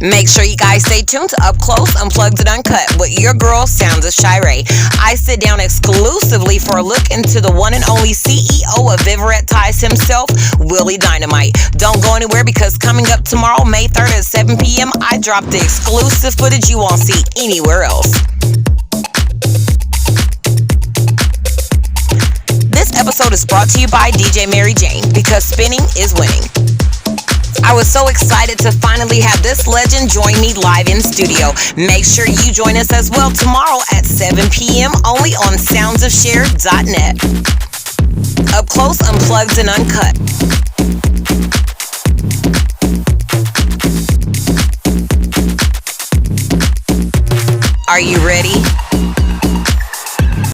Make sure you guys stay tuned to Up Close, Unplugged, and Uncut with your girl, Sounds of Shar'e. I sit down exclusively for a look into the one and only CEO of Viverette Ties himself, Willie Dynamite. Don't go anywhere because coming up tomorrow, May 3rd at 7 p.m., I drop the exclusive footage you won't see anywhere else. This episode is brought to you by DJ Mary Jane, because spinning is winning. I was so excited to finally have this legend join me live in studio. Make sure you join us as well tomorrow at 7 p.m. only on soundsofshare.net. Up Close, Unplugged, and Uncut. Are you ready?